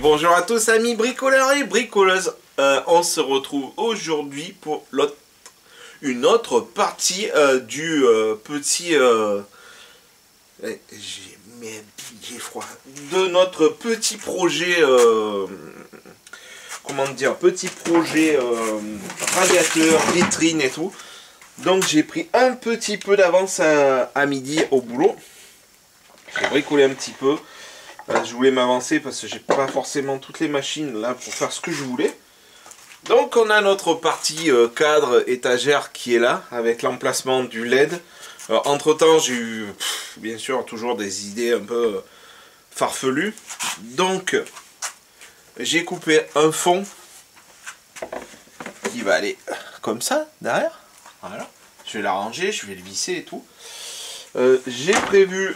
Bonjour à tous amis bricoleurs et bricoleuses, on se retrouve aujourd'hui pour une autre partie du petit... j'ai froid. De notre petit projet... comment dire, petit projet radiateur, vitrine et tout. Donc j'ai pris un petit peu d'avance à midi au boulot. J'ai bricolé un petit peu. Je voulais m'avancer parce que j'ai pas forcément toutes les machines là pour faire ce que je voulais. Donc on a notre partie cadre étagère qui est là avec l'emplacement du LED. Entre temps j'ai eu bien sûr toujours des idées un peu farfelues. Donc j'ai coupé un fond qui va aller comme ça derrière. Voilà. Je vais l'arranger, je vais le visser et tout. J'ai prévu...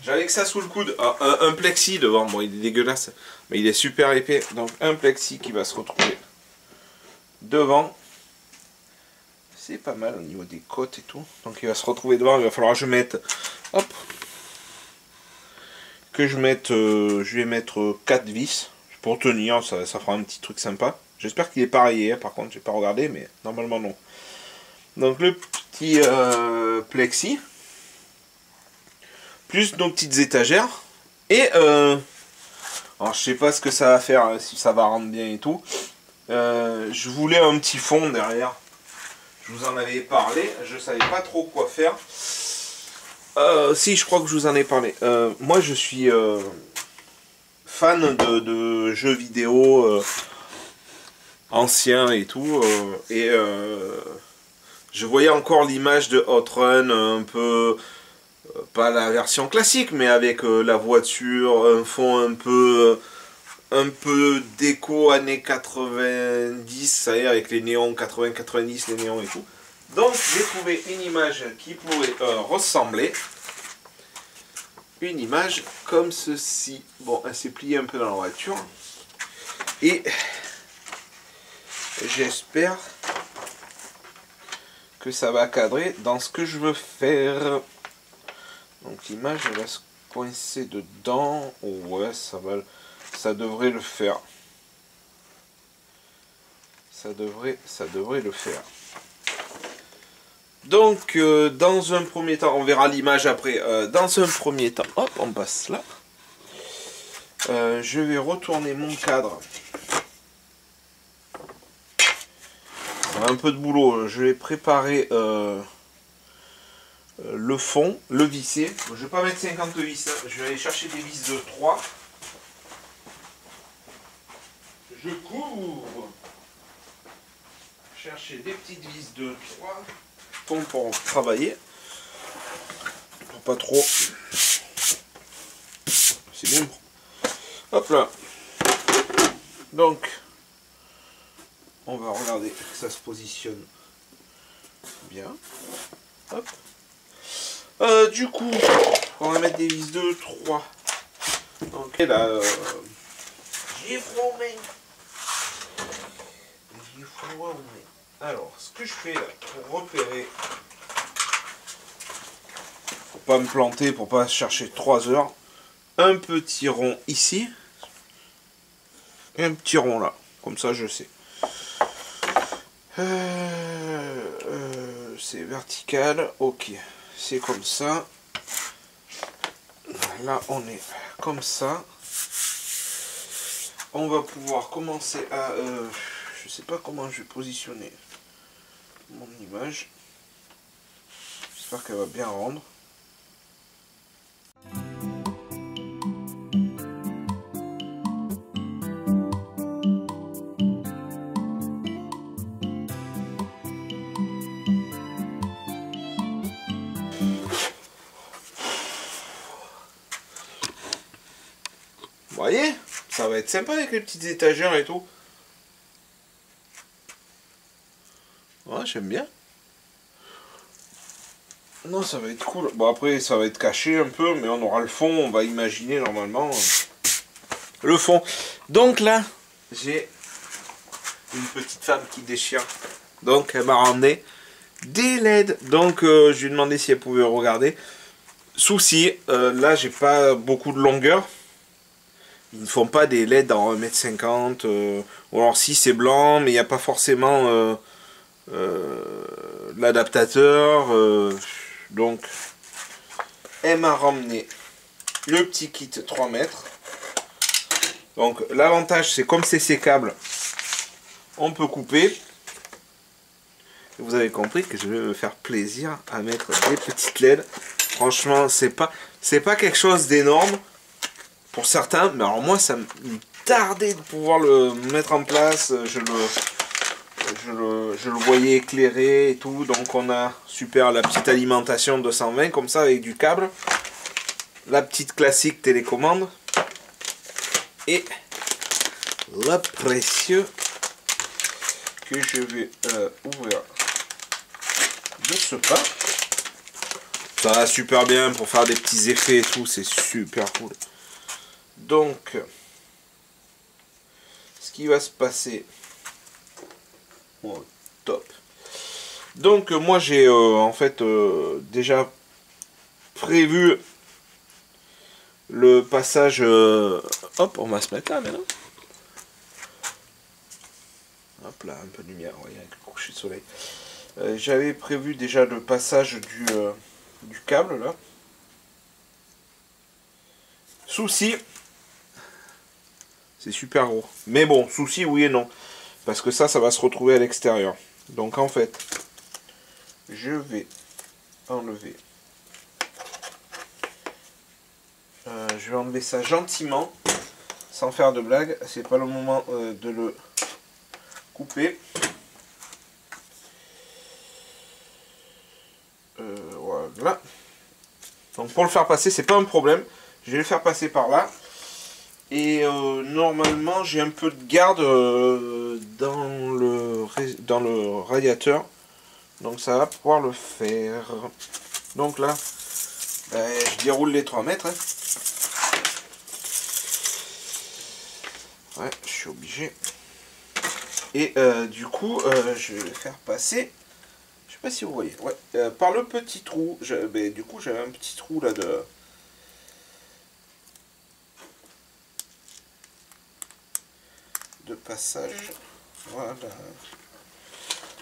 J'avais que ça sous le coude, un plexi devant, bon il est dégueulasse, mais il est super épais, donc un plexi qui va se retrouver devant, c'est pas mal au niveau des côtes et tout, donc il va se retrouver devant, il va falloir que je mette, hop, je vais mettre 4 vis, pour tenir, ça fera un petit truc sympa, j'espère qu'il est pareil, hein, par contre j'ai pas regardé, mais normalement non. Donc le petit plexi, plus nos petites étagères, et alors je sais pas ce que ça va faire, hein, si ça va rendre bien et tout. Je voulais un petit fond derrière, je vous en avais parlé, je savais pas trop quoi faire. Si, je crois que je vous en ai parlé. Moi je suis fan de jeux vidéo anciens et tout, et je voyais encore l'image de Outrun un peu... pas la version classique, mais avec la voiture, un fond un peu déco années 90, ça y est, avec les néons 80-90, les néons et tout. Donc j'ai trouvé une image qui pourrait ressembler. Une image comme ceci. Bon, elle s'est pliée un peu dans la voiture. Et j'espère que ça va cadrer dans ce que je veux faire. Donc l'image elle va se coincer dedans. Oh, ouais, ça devrait le faire. Ça devrait le faire. Donc dans un premier temps, on verra l'image après. Dans un premier temps, hop, on passe là. Je vais retourner mon cadre. Un peu de boulot. Je vais préparer. Le fond, le visser. Je ne vais pas mettre 50 vis, hein. Je vais aller chercher des vis de 3. Je couvre. Chercher des petites vis de 3 pour travailler. Pour pas trop. C'est bien. Hop là. Donc, on va regarder que ça se positionne bien. Hop. Du coup, on va mettre des vis de 3. Donc là, j'ai formé. Alors, ce que je fais là, pour repérer, pour pas me planter, pour pas chercher 3 heures, un petit rond ici, et un petit rond là, comme ça je sais. C'est vertical, ok. C'est comme ça. Là, on est comme ça. On va pouvoir commencer à... je sais pas comment je vais positionner mon image. J'espère qu'elle va bien rendre. Vous voyez, ça va être sympa avec les petites étagères et tout. Ouais, j'aime bien. Non, ça va être cool. Bon, après, ça va être caché un peu, mais on aura le fond. On va imaginer normalement le fond. Donc là, j'ai une petite femme qui déchire. Donc, elle m'a ramené des LED. Donc, je lui ai demandé si elle pouvait regarder. Souci, là, j'ai pas beaucoup de longueur. ils ne font pas des LED en 1,50 m. Ou alors si c'est blanc, mais il n'y a pas forcément l'adaptateur. Donc, elle m'a ramené le petit kit 3 mètres. Donc l'avantage c'est comme c'est sécable, on peut couper. Vous avez compris que je vais me faire plaisir à mettre des petites LED. Franchement, c'est pas quelque chose d'énorme pour certains, mais alors moi ça me tardait de pouvoir le mettre en place. Je le voyais éclairé et tout. Donc on a super la petite alimentation 220 comme ça avec du câble, la petite classique télécommande et le précieux que je vais ouvrir de ce pas. Ça va super bien pour faire des petits effets et tout, c'est super cool. Donc, ce qui va se passer, oh, top. Donc moi j'ai en fait déjà prévu le passage. Hop, on va se mettre là maintenant. Hop là, un peu de lumière, ouais, avec le coucher de soleil. J'avais prévu déjà le passage du câble là. Souci, c'est super gros. Mais bon, souci oui et non. Parce que ça va se retrouver à l'extérieur. Donc en fait, je vais enlever. Je vais enlever ça gentiment, sans faire de blague. C'est pas le moment de le couper. Voilà. Donc pour le faire passer, c'est pas un problème. Je vais le faire passer par là. Et normalement, j'ai un peu de garde dans le radiateur. Donc ça va pouvoir le faire. Donc là, je déroule les 3 mètres. Hein. Ouais, je suis obligé. Et du coup, je vais le faire passer. Je sais pas si vous voyez. Ouais, par le petit trou. Du coup, j'avais un petit trou là de passage. Voilà.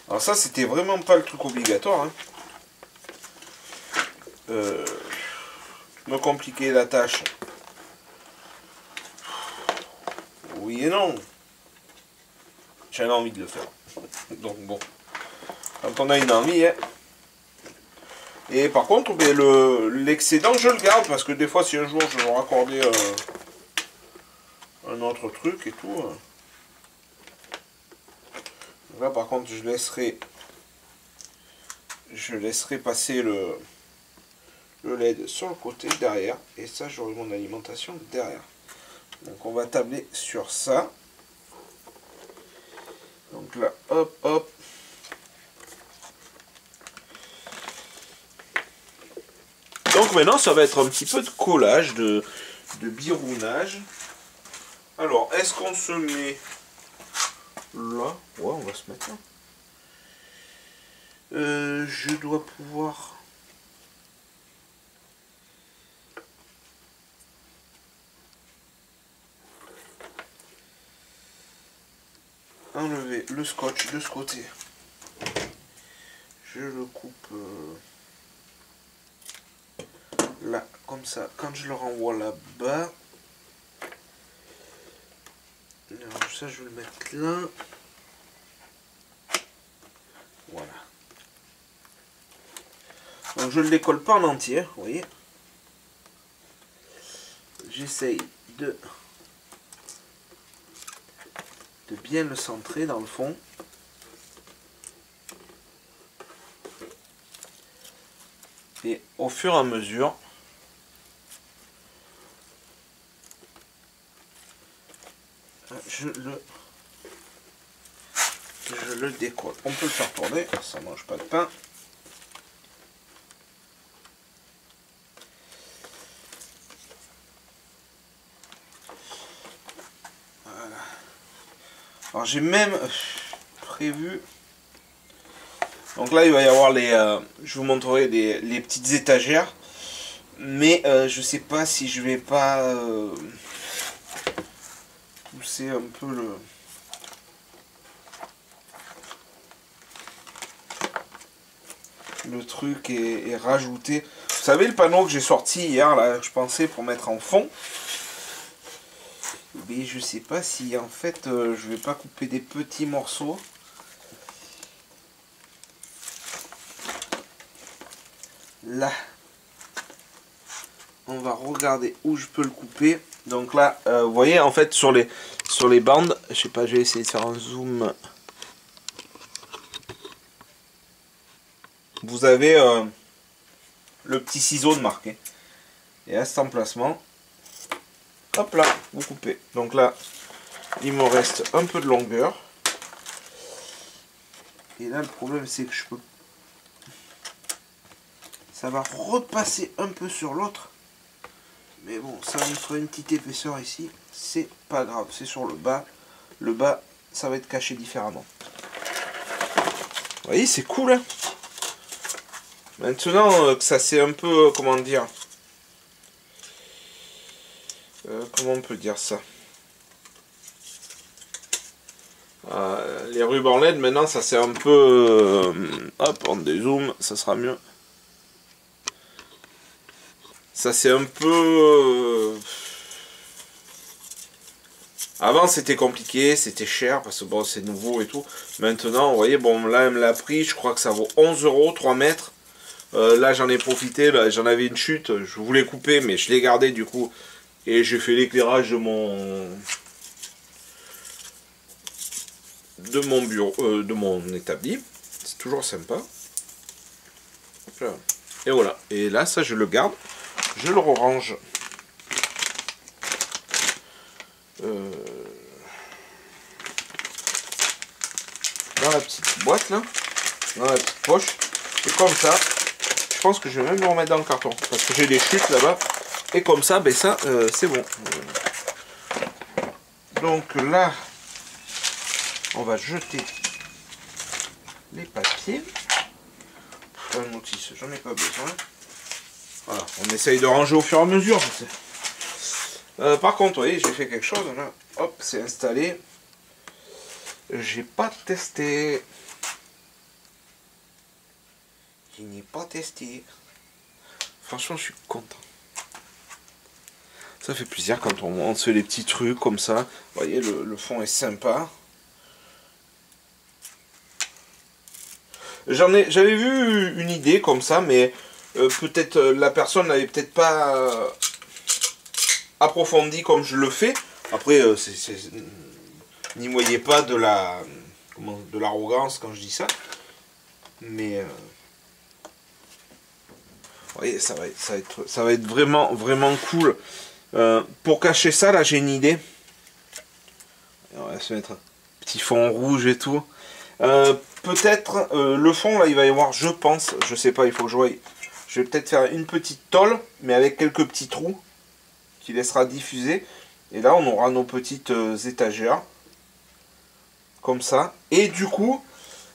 Alors ça, c'était vraiment pas le truc obligatoire. Hein. Me compliquer la tâche. Oui et non. J'avais envie de le faire. Donc bon. Quand on a une envie, hein. Et par contre, l'excédent, je le garde parce que des fois, si un jour je veux raccorder un autre truc et tout. Là, par contre, je laisserai passer le LED sur le côté derrière. Et ça, j'aurai mon alimentation derrière. Donc, on va tabler sur ça. Donc là, hop, hop. Donc maintenant, ça va être un petit peu de collage, de birounage. Alors, est-ce qu'on se met là? Ouais, on va se mettre là. Je dois pouvoir... enlever le scotch de ce côté. Je le coupe là, comme ça. Quand je le renvoie là-bas... ça, je vais le mettre là. Voilà. Donc je ne le décolle pas en entier, vous voyez. J'essaye de bien le centrer dans le fond. Et au fur et à mesure, je le décolle. On peut le faire tourner, ça ne mange pas de pain. Voilà. Alors j'ai même prévu... Donc là il va y avoir je vous montrerai les petites étagères. Mais je sais pas si je vais pas pousser un peu le truc et rajouter. Vous savez le panneau que j'ai sorti hier là, je pensais pour mettre en fond. Mais je sais pas si en fait je vais pas couper des petits morceaux. Là, on va regarder où je peux le couper. Donc là, vous voyez en fait sur les bandes, je sais pas, je vais essayer de faire un zoom. Vous avez le petit ciseau de marqué. Et à cet emplacement, hop là, vous coupez. Donc là, il me reste un peu de longueur. Et là, le problème, c'est que je peux... Ça va repasser un peu sur l'autre. Mais bon, ça va me faire une petite épaisseur ici. C'est pas grave, c'est sur le bas. Le bas, ça va être caché différemment. Vous voyez, c'est cool, hein. Maintenant que ça c'est un peu, comment dire... comment on peut dire ça? Les rubans LED maintenant ça c'est un peu hop on dézoome, ça sera mieux. Ça c'est un peu avant c'était compliqué, c'était cher parce que bon c'est nouveau et tout. Maintenant vous voyez bon là elle me l'a pris, je crois que ça vaut 11 €, 3 mètres. Là j'en ai profité, j'en avais une chute, je voulais couper mais je l'ai gardé du coup et j'ai fait l'éclairage de mon bureau, de mon établi. C'est toujours sympa. Hop là. Et voilà. Et là, ça, je le garde. Je le range. Dans la petite boîte, là. Dans la petite poche. Et comme ça, je pense que je vais même le remettre dans le carton. Parce que j'ai des chutes là-bas. Et comme ça, ben ça, c'est bon. Donc là... On va jeter les papiers. Un notice, j'en ai pas besoin. Voilà, on essaye de ranger au fur et à mesure. Par contre, vous voyez, j'ai fait quelque chose. Là. Hop, c'est installé. J'ai pas testé. Je n'ai pas testé. Franchement, je suis content. Ça fait plaisir quand on se fait les petits trucs comme ça. Vous voyez, le fond est sympa. J'avais vu une idée comme ça, mais peut-être la personne n'avait peut-être pas approfondi comme je le fais. Après, n'y voyez pas de l'arrogance quand je dis ça. Mais vous voyez, ça va être vraiment, vraiment cool. Pour cacher ça, là, j'ai une idée. On va se mettre un petit fond rouge et tout. Peut-être le fond là il va y avoir, je pense, je sais pas, il faut que je voie. Je vais peut-être faire une petite tôle mais avec quelques petits trous qui laissera diffuser et là on aura nos petites étagères comme ça et du coup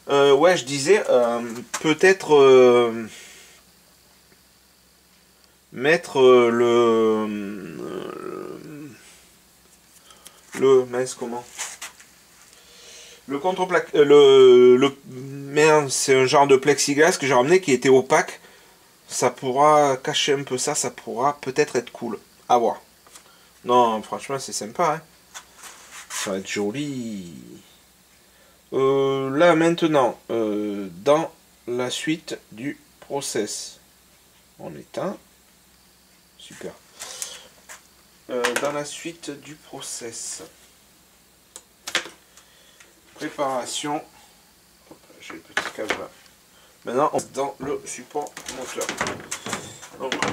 ouais je disais peut-être mettre le mince comment le contreplaqué, c'est un genre de plexiglas que j'ai ramené qui était opaque. Ça pourra cacher un peu ça, ça pourra peut-être être cool. À voir. Non, franchement, c'est sympa. Hein. Ça va être joli. Là, maintenant, dans la suite du process. On éteint. Super. Dans la suite du process. Préparation. J'ai le petit câble là. Maintenant, on est dans le support moteur. Donc, hop là,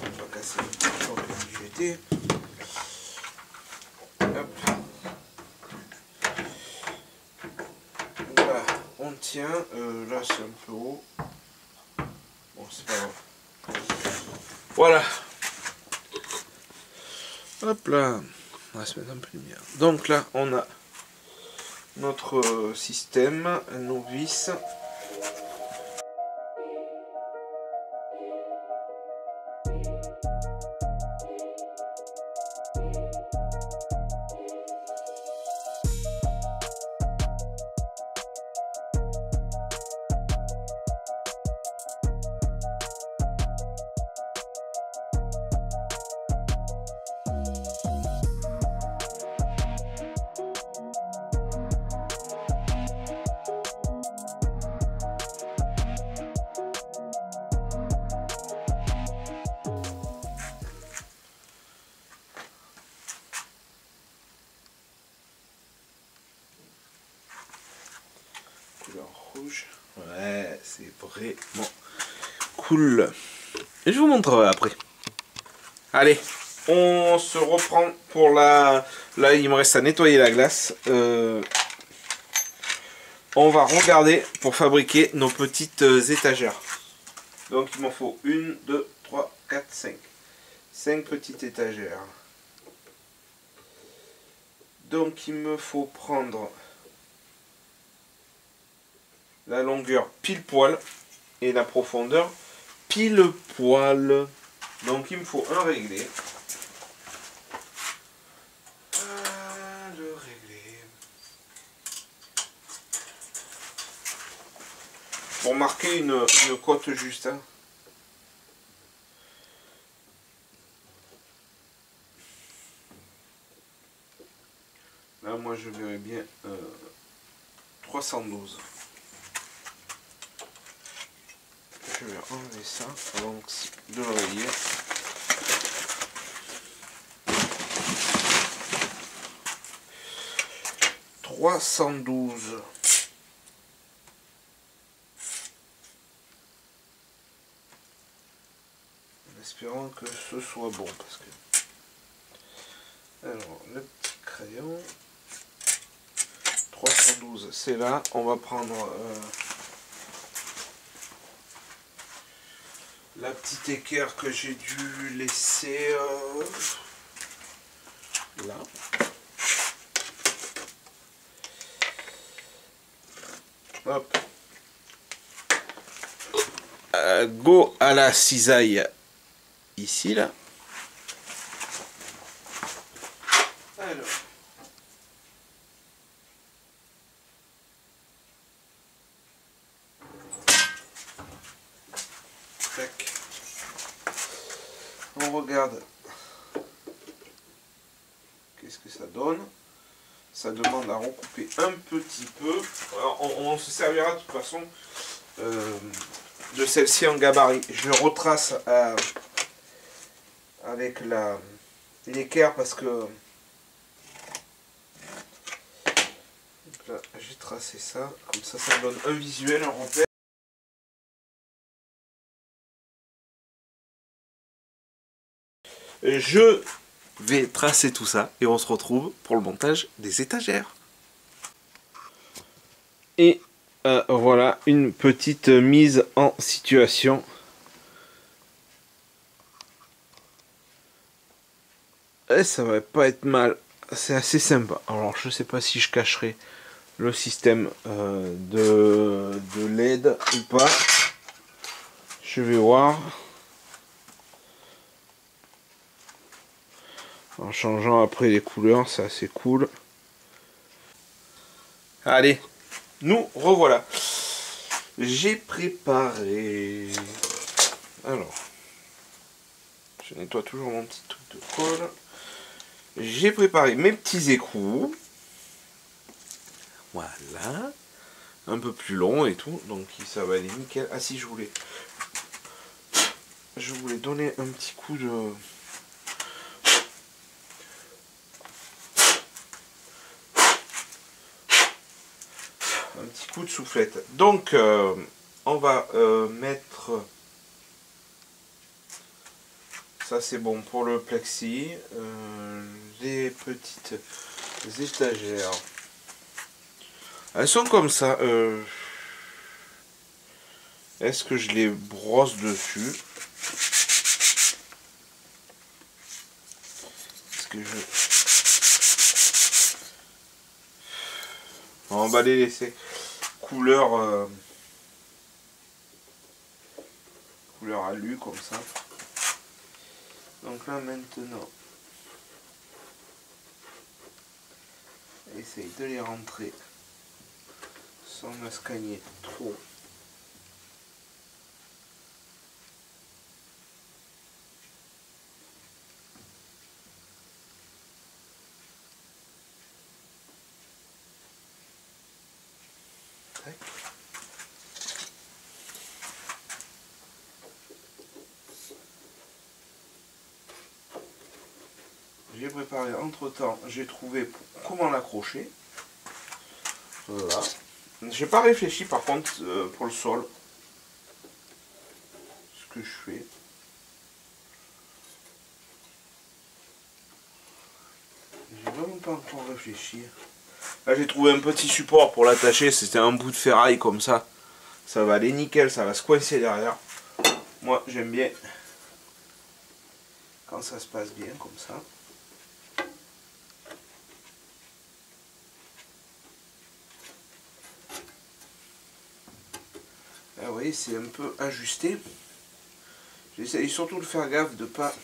on va casser le champ que j'étais. Hop. Là, on tient. Là, c'est un peu haut. Bon, c'est pas grave. Voilà. Hop là. On va se mettre un peu de lumière. Donc là, on a notre système, nos vis. vraiment cool. Et je vous montrerai après. Allez, on se reprend pour la... Là, il me reste à nettoyer la glace. On va regarder pour fabriquer nos petites étagères. Donc, il m'en faut 1, 2, 3, 4, 5. 5 petites étagères. Donc, il me faut prendre la longueur pile poil et la profondeur pile poil. Donc, il me faut un réglé. Le réglé. Pour marquer une cote juste. Hein. Là, moi, je verrais bien 312. Je vais enlever ça avant de le rayer. « 312. En espérant que ce soit bon, parce que... Alors, le petit crayon... 312, c'est là. On va prendre la petite équerre que j'ai dû laisser là. Hop. Go à la cisaille ici là. Alors. Tac. On regarde. Qu'est-ce que ça donne? Ça demande à recouper un petit peu. Alors, on se servira de toute façon de celle-ci en gabarit. Je retrace avec l'équerre parce que là j'ai tracé ça. Comme ça, ça me donne un visuel, un repère. Je vais tracer tout ça et on se retrouve pour le montage des étagères. Et voilà une petite mise en situation. Et ça va pas être mal. C'est assez sympa. Alors je sais pas si je cacherai le système de LED ou pas. Je vais voir. En changeant après les couleurs, c'est assez cool. Allez, nous revoilà. J'ai préparé... Alors, je nettoie toujours mon petit truc de colle. J'ai préparé mes petits écrous. Voilà. Un peu plus long et tout, donc ça va aller nickel. Ah si, je voulais donner un petit coup de... Un petit coup de soufflette. Donc, on va mettre... Ça, c'est bon pour le plexi. Les petites étagères. Elles sont comme ça. Est-ce que je les brosse dessus? Est-ce que je... On va les laisser couleur couleur alu comme ça. Donc là maintenant, essaye de les rentrer sans me scagner trop. Tac. J'ai préparé entre temps, j'ai trouvé comment l'accrocher. Voilà. J'ai pas réfléchi par contre pour le sol. que je fais. J'ai vraiment pas encore réfléchi. Là j'ai trouvé un petit support pour l'attacher, c'était un bout de ferraille comme ça. Ça va aller nickel, ça va se coincer derrière. Moi j'aime bien quand ça se passe bien comme ça. Là vous voyez c'est un peu ajusté. J'essaye surtout de faire gaffe de pas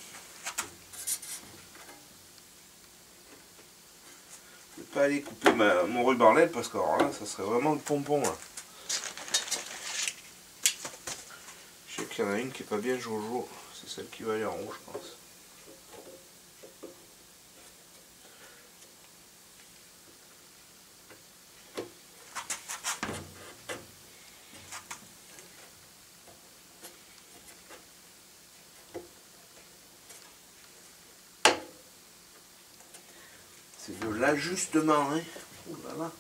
aller couper mon ruban LED parce que alors là ça serait vraiment le pompon là. Je sais qu'il y en a une qui est pas bien jojo, c'est celle qui va aller en haut je pense. C'est de l'ajustement, hein. Ouh là là.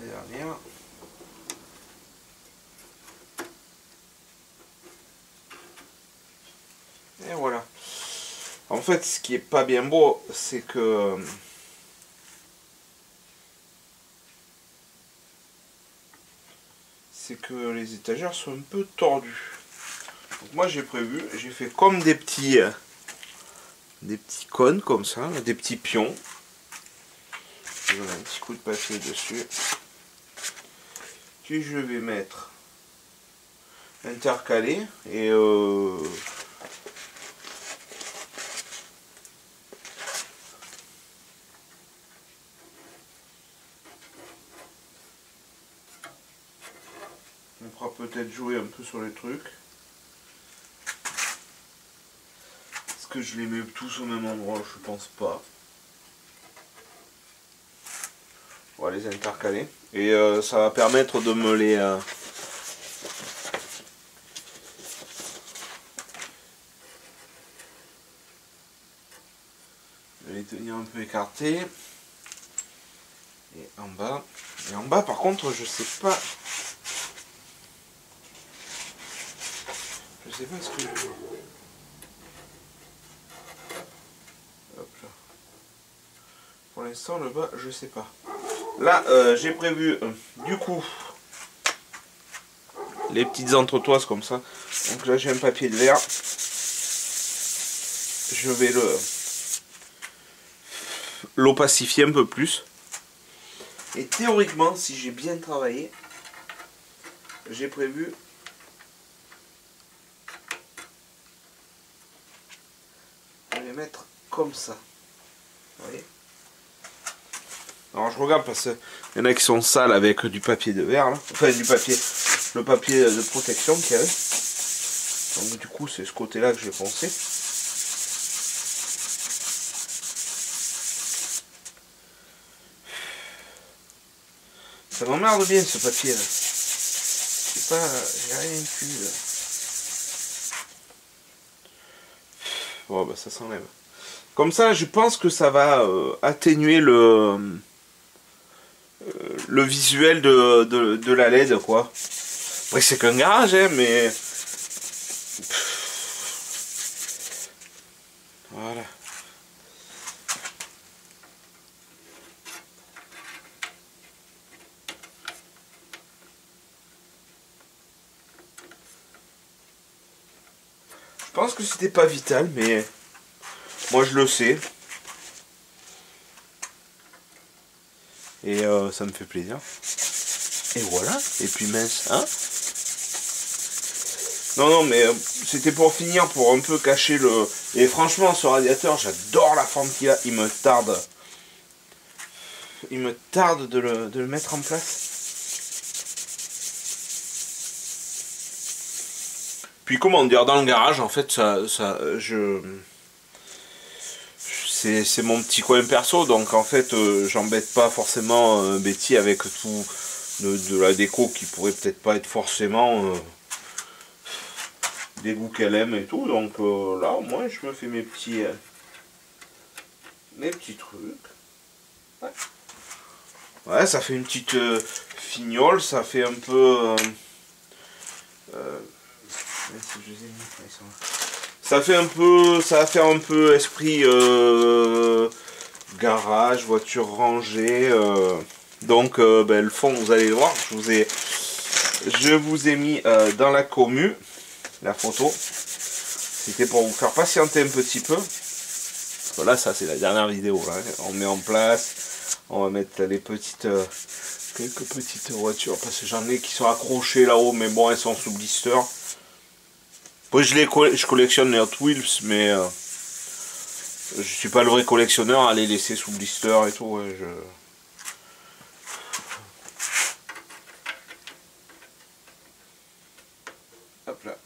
Dernière. Et voilà. En fait, ce qui est pas bien beau, c'est que les étagères sont un peu tordues. Donc moi j'ai prévu, j'ai fait comme des petits cônes comme ça, des petits pions. Je mets un petit coup de papier dessus. Puis je vais mettre intercalé et on pourra peut-être jouer un peu sur les trucs. Est-ce que je les mets tous au même endroit? Je pense pas. On va les intercaler. Et ça va permettre de me les tenir un peu écartés. Et en bas. Et en bas par contre je sais pas. Je sais pas ce que je... Hop là. Pour l'instant le bas je sais pas. Là j'ai prévu du coup les petites entretoises comme ça. Donc là j'ai un papier de verre. Je vais l'opacifier un peu plus. Et théoriquement, si j'ai bien travaillé, j'ai prévu de les mettre comme ça. Vous voyez? Alors je regarde parce qu'il y en a qui sont sales avec du papier de verre là. Enfin du papier, le papier de protection qu'il y avait. Donc du coup c'est ce côté là que j'ai pensé. Ça m'emmerde bien ce papier là. Je sais pas, j'ai rien pu. Bon bah ça s'enlève. Comme ça je pense que ça va atténuer le visuel de la LED quoi. Après c'est qu'un garage hein, mais voilà. Je pense que c'était pas vital mais moi je le sais. Et ça me fait plaisir. Et voilà. Et puis mince, hein. Non, mais c'était pour finir, pour un peu cacher le... Et franchement, ce radiateur, j'adore la forme qu'il a. Il me tarde. Il me tarde de le mettre en place. Puis comment dire, dans le garage, en fait, c'est mon petit coin perso, donc en fait, j'embête pas forcément Betty avec de la déco qui pourrait peut-être pas être forcément des goûts qu'elle aime et tout. Donc là au moins je me fais mes petits trucs. Ouais. Ouais, ça fait une petite fignole, ça fait un peu ça fait un peu, ça va faire un peu esprit garage, voiture rangée. Donc ben, le fond vous allez le voir, je vous ai mis dans la commu la photo. C'était pour vous faire patienter un petit peu. Voilà, ça c'est la dernière vidéo là. On met en place, on va mettre les petites quelques petites voitures parce que j'en ai qui sont accrochées là-haut, mais bon elles sont sous blister. Moi je collectionne les Hot Wheels, mais je suis pas le vrai collectionneur à les laisser sous blister et tout. Ouais, hop là.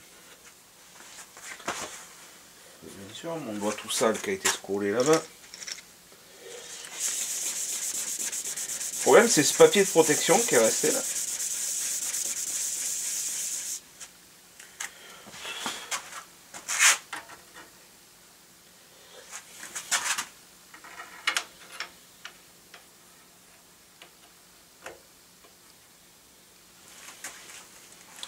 Bien sûr, mon doigt tout sale qui a été collé là-bas. Le problème c'est ce papier de protection qui est resté là.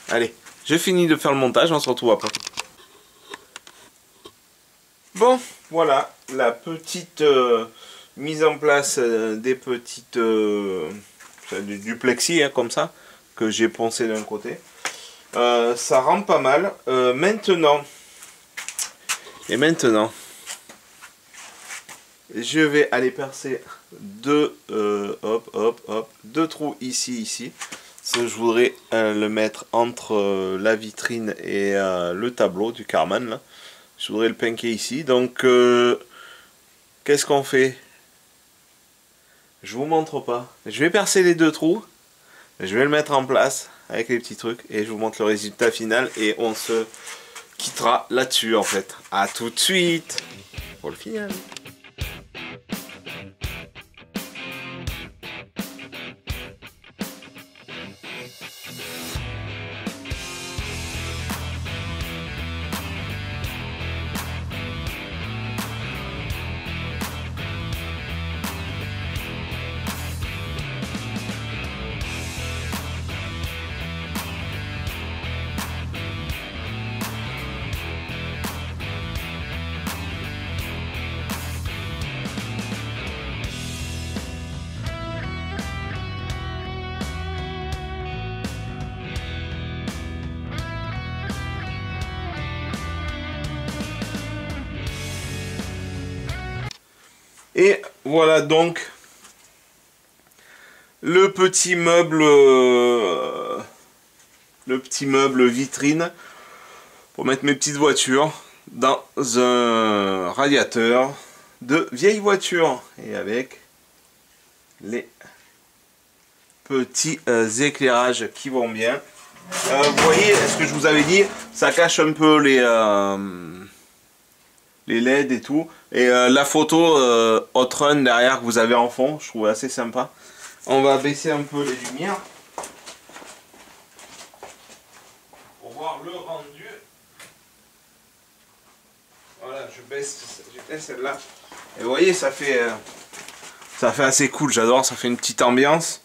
Allez, j'ai fini de faire le montage, on se retrouve après. Bon, voilà, la petite mise en place des petites... du plexi, hein, comme ça, que j'ai poncé d'un côté. Ça rend pas mal. Maintenant, je vais aller percer deux trous ici. Je voudrais le mettre entre la vitrine et le tableau du Carman là. Je voudrais le pinker ici. Donc qu'est-ce qu'on fait? Je vous montre pas. Je vais percer les deux trous. Je vais le mettre en place avec les petits trucs et je vous montre le résultat final et on se quittera là-dessus en fait. À tout de suite pour le final. Et voilà donc le petit meuble vitrine pour mettre mes petites voitures dans un radiateur de vieille voiture et avec les petits éclairages qui vont bien. Vous voyez ce que je vous avais dit, ça cache un peu les LED et tout. Et la photo Hot Run derrière que vous avez en fond, je trouve assez sympa. On va baisser un peu les lumières pour voir le rendu. Voilà, je baisse celle-là. Et vous voyez, ça fait assez cool, j'adore, ça fait une petite ambiance.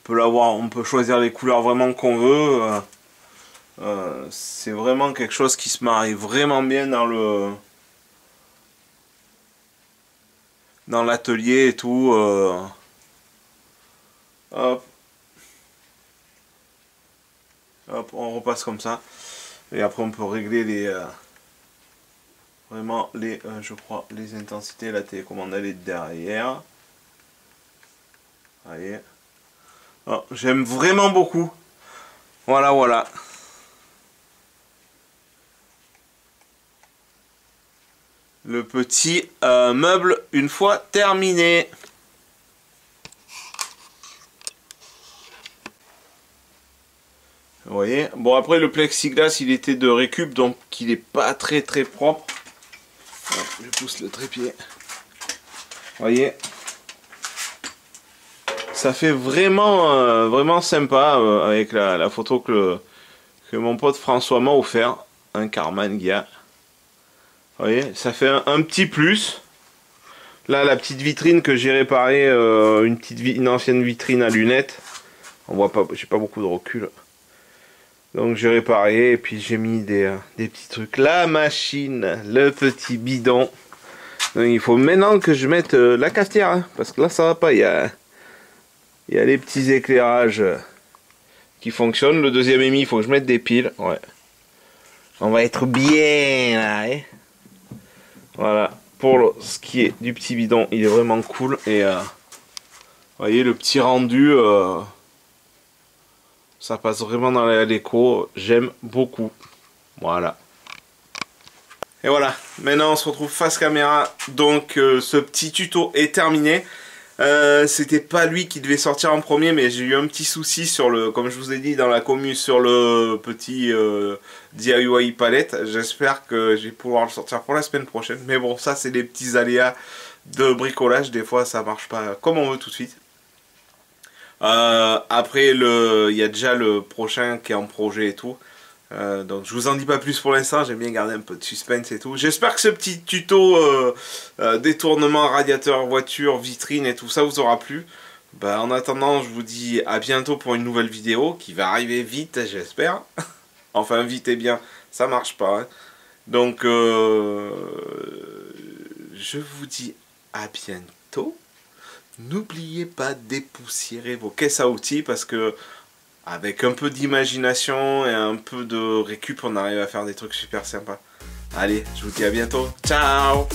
On peut l'avoir, on peut choisir les couleurs vraiment qu'on veut. C'est vraiment quelque chose qui se marie vraiment bien dans l'atelier et tout. Hop. Hop, on repasse comme ça. Et après on peut régler les vraiment les je crois les intensités. La télécommande elle est derrière. Voyez. Oh, j'aime vraiment beaucoup. Voilà. Le petit meuble une fois terminé. Vous voyez. Bon après le plexiglas il était de récup donc il est pas très propre. Hop, je pousse le trépied. Vous voyez. Ça fait vraiment, vraiment sympa avec la photo que mon pote François m'a offert. Un Karmann Gia. Vous voyez, ça fait un petit plus. Là, la petite vitrine que j'ai réparée, une ancienne vitrine à lunettes. On voit pas, j'ai pas beaucoup de recul. Donc j'ai réparé et puis j'ai mis des petits trucs. La machine, le petit bidon. Donc, il faut maintenant que je mette la cafetière, hein, parce que là ça va pas. Il y a les petits éclairages qui fonctionnent. Le deuxième émis, il faut que je mette des piles. Ouais. On va être bien là. Hein. Voilà. Pour ce qui est du petit bidon, il est vraiment cool. Et vous voyez le petit rendu. Ça passe vraiment dans la déco, j'aime beaucoup. Voilà. Et voilà, maintenant on se retrouve face caméra. Donc ce petit tuto est terminé. C'était pas lui qui devait sortir en premier, mais j'ai eu un petit souci sur le, comme je vous ai dit dans la commu, sur le petit DIY palette. J'espère que je vais pouvoir le sortir pour la semaine prochaine. Mais bon, ça c'est des petits aléas de bricolage. Des fois ça marche pas comme on veut tout de suite. Après, il y a déjà le prochain qui est en projet et tout. Donc je vous en dis pas plus pour l'instant, j'aime bien garder un peu de suspense et tout. J'espère que ce petit tuto détournement radiateur, voiture, vitrine et tout ça vous aura plu. Bah, en attendant, je vous dis à bientôt pour une nouvelle vidéo qui va arriver vite, j'espère. Enfin, vite et bien, ça marche pas. Hein. Donc, je vous dis à bientôt. N'oubliez pas dépoussiérer vos caisses à outils parce que avec un peu d'imagination et un peu de récup, on arrive à faire des trucs super sympas. Allez, je vous dis à bientôt. Ciao!